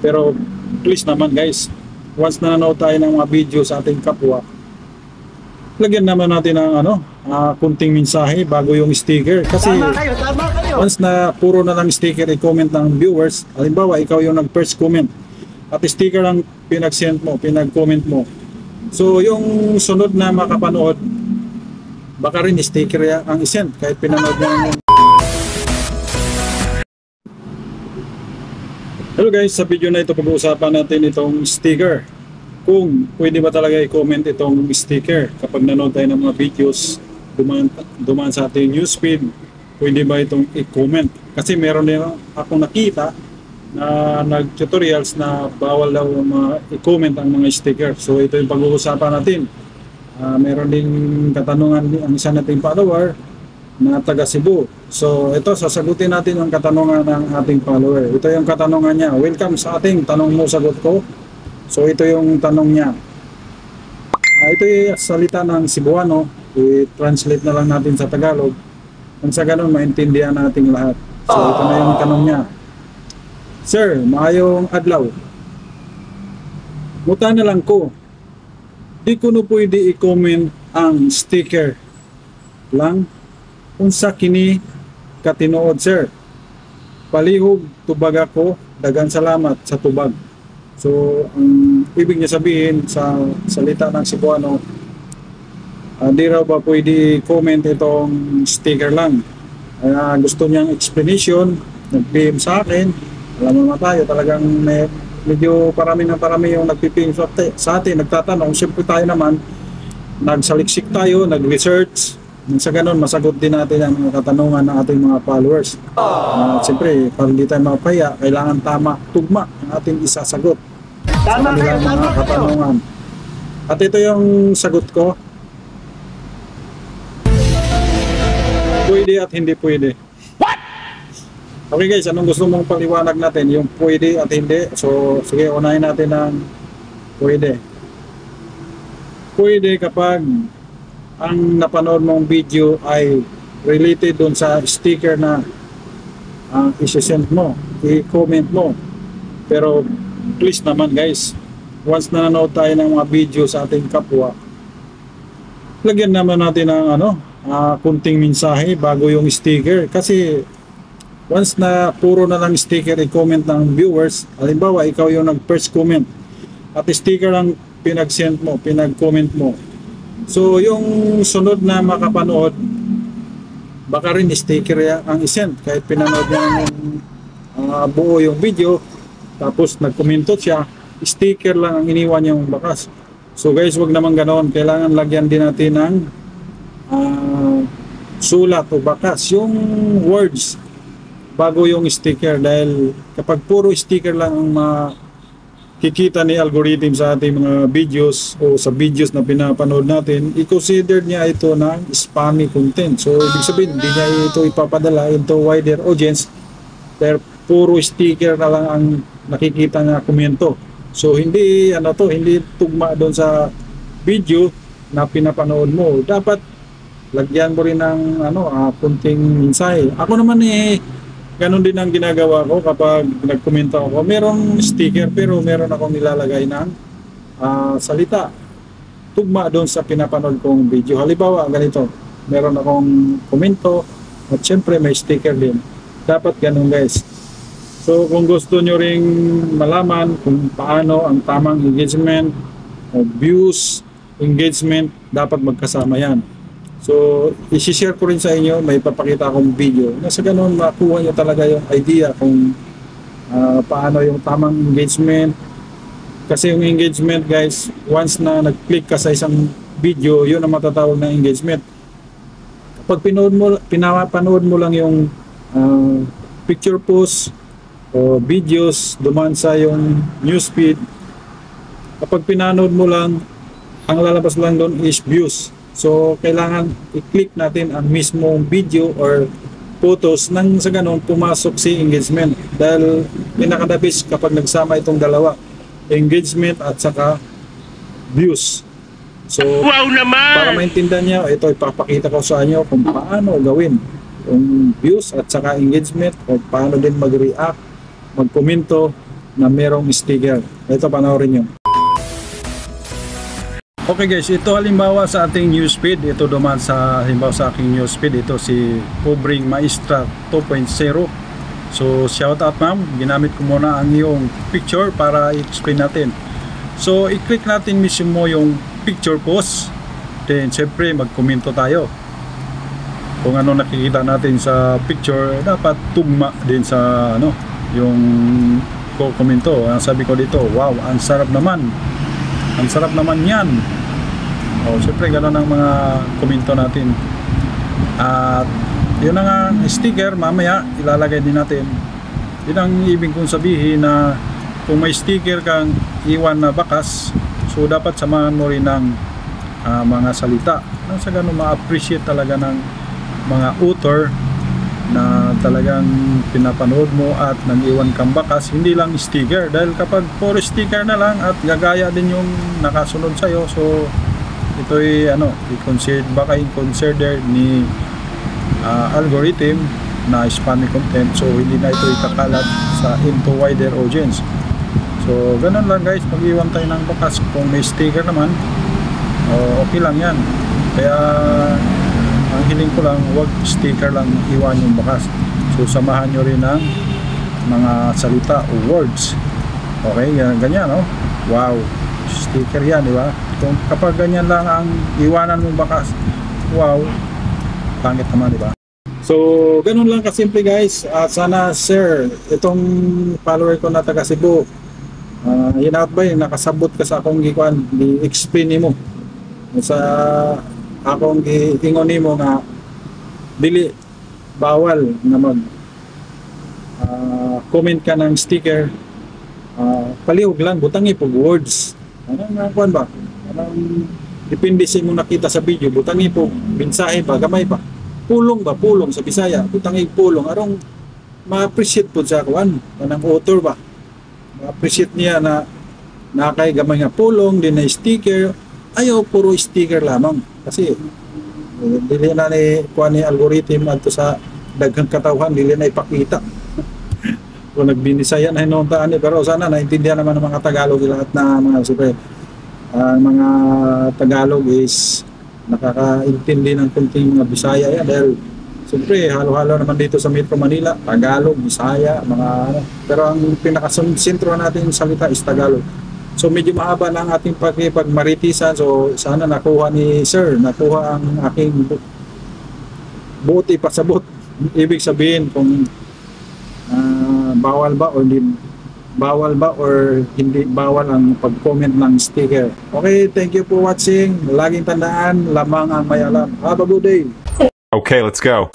Pero please naman guys, once na nanood tayo ng mga video sa ating kapwa, lagyan naman natin ng kunting mensahe bago yung sticker. Kasi tama kayo. Once na puro na lang sticker i-comment ng viewers, halimbawa ikaw yung nag-first comment at sticker lang pinag-send mo, pinag-comment mo, so yung sunod na makapanood baka rin sticker ang isend kahit pinanood niya. Hello guys, sa video na ito pag-uusapan natin itong sticker. Kung pwede ba talaga i-comment itong sticker kapag nanood tayo ng mga videos dumaan sa ating newsfeed, pwede ba itong i-comment? Kasi meron din akong nakita na nag-tutorials na bawal daw i-comment ang mga sticker. So ito yung pag-uusapan natin. Meron din katanungan ang isa nating follower na taga Cebu. So ito, sasagutin natin yung katanungan ng ating follower. Ito yung katanungan niya. Welcome sa ating tanong mo sagot ko. So ito yung tanong niya. Ito yung salita ng Cebuano. I-translate na lang natin sa Tagalog. Kung sa ganun, maintindihan natin lahat. So ito na yung tanong niya. Sir, maayong adlaw. Muta na lang ko. Di ko no pwede i-comment ang sticker lang unsa kini katinuod sir. Palihog tubag ako, dagan salamat sa tubag. So ang ibig niya sabihin sa salita ng Cebuano, di raw ba pwede comment itong sticker lang. Gusto niyang explanation, nag-PM sa akin. Alam mo tayo, talagang medyo parami yung nagpiping sa atin, nagtatanong. Siyempre tayo naman, nagsaliksik tayo, nag-research. Sa ganun, masagot din natin ang mga katanungan ng ating mga followers. Siyempre, para hindi tayo mapaya, kailangan tama, tugma ang ating isasagot sa kanilang mga katanungan. At ito yung sagot ko. Pwede at hindi pwede. Okay guys, anong gusto mong paliwanag natin? Yung pwede at hindi. So, sige, unahin natin ng pwede. Pwede kapag ang napanood mong video ay related dun sa sticker na isi-send mo, i-comment mo. Pero please naman guys, once na nanood tayo ng mga video sa ating kapwa, lagyan naman natin ng kunting mensahe bago yung sticker. Kasi once na puro na lang sticker i-comment ng viewers, halimbawa ikaw yung nag-first comment at sticker lang pinag-send mo, pinag-comment mo, so yung sunod na makapanood baka rin sticker ang isend kahit pinanood niya ng buo yung video, tapos nagkomento siya, sticker lang ang iniwan yung bakas. So guys, wag naman ganoon. Kailangan lagyan din natin ng sulat o bakas, yung words bago yung sticker, dahil kapag puro sticker lang ang makikita ni algorithm sa ating mga videos o sa videos na pinapanood natin, i-consider niya ito ng spammy content. So ibig sabihin, hindi niya ito ipapadala into wider audience dahil puro sticker na lang ang nakikita na komento. So hindi hindi tugma doon sa video na pinapanood mo. Dapat lagyan mo rin ng kunting mensahe. Ako naman ganun din ang ginagawa ko kapag nagkomento ako. Merong sticker pero meron akong nilalagay ng salita tugma doon sa pinapanood kong video. Halimbawa, ganito, meron akong komento at syempre may sticker din. Dapat ganun guys. So kung gusto nyo ring malaman kung paano ang tamang engagement o views, engagement, dapat magkasama yan. So, isi-share ko rin sa inyo, may papakita akong video na sa ganun makuha nyo talaga yung idea kung paano yung tamang engagement. Kasi yung engagement guys, once na nag-click ka sa isang video, yun ang matatawag na engagement. Kapag pinapanood mo lang yung picture post o videos dumaan sa yung newsfeed, kapag pinanood mo lang, ang lalabas lang doon is views. So, kailangan i-click natin ang mismong video or photos nang sa ganun pumasok si engagement. Dahil pinakadabis kapag nagsama itong dalawa, engagement at saka views. So, wow naman! Para maintindihan niyo, ito ipapakita ko sa inyo kung paano gawin yung views at saka engagement o paano din mag-react, magkomento na merong sticker. Ito, panoorin nyo. Okay guys, ito halimbawa sa ating newsfeed. Ito duman sa halimbawa sa aking newsfeed. Ito si Pobring Maestra 2.0. So shout out ma'am, ginamit ko muna ang iyong picture para i-explain natin. So i-click natin mismo yung picture post. Then syempre mag-komento tayo. Kung ano nakikita natin sa picture, dapat tugma din sa ano, yung komento. Ang sabi ko dito, wow, ang sarap naman. Ang sarap naman yan. O, syempre gano'n ang mga komento natin. At yun na nga, sticker, mamaya ilalagay din natin. Yun ang ibig kong sabihin na kung may sticker kang iwan na bakas, so dapat samahan mo rin ng mga salita. Sa gano'n ma-appreciate talaga ng mga author na talagang pinapanood mo at nag-iwan kang bakas, hindi lang sticker. Dahil kapag puro sticker na lang at gagaya din yung nakasunod sa'yo, so ito'y ano, baka i-consider ni algorithm na spammy content, so hindi na ito ikakalat sa into wider audience. So ganun lang guys, mag-iwan tayo ng bakas. Kung may sticker naman, okay lang yan. Kaya ang hiling ko lang, wag sticker lang iwan yung bakas. So samahan nyo rin ng mga salita o words. Okay, ganyan no? Wow, sticker yan, di ba? Kung kapag ganyan lang ang iwanan mong bakas, wow, pangit naman, di ba? So ganun lang kasimple guys. Sana sir, itong follower ko na taga Cebu, hinaut ba yung nakasabot ka sa akong gikuan, di-explain mo sa akong giingon nimo nga dili bawal na mag comment ka ng sticker, palihog lang, butangi pog words. Anong kuan ba? Anong depende sa imong nakita sa video, butangi pog mensahe pa, gamay pa. Pulong ba? Pulong sa Bisaya, butangi pulong. Arong ma-appreciate po sa kuan kanang author ba? Ma-appreciate niya na nakay gamay nga pulong din na sticker. Ayaw puro sticker lamang kasi dili na ni kuan ni algorithm adto sa daghang katawhan, dili na ipakita. Kung nagbinisaya na hinuntaan ni, pero sana naintindihan naman ng mga Tagalog lahat na mga super mga Tagalog is nakakaintindi ng kunting mga Bisaya yan, dahil siyempre halo-halo naman dito sa Metro Manila, Tagalog, Bisaya, mga ano, pero ang pinakasentro natin salita is Tagalog. So medyo mahaba lang ating pagmaritisan. So sana nakuha ni sir, nakuha ang aking buti pasabot. Ibig sabihin kung bawal ba o hindi bawal ang pag-comment ng sticker. Okay, thank you for watching. Laging tandaan, lamang ang may alam. Have a good day. Okay, let's go.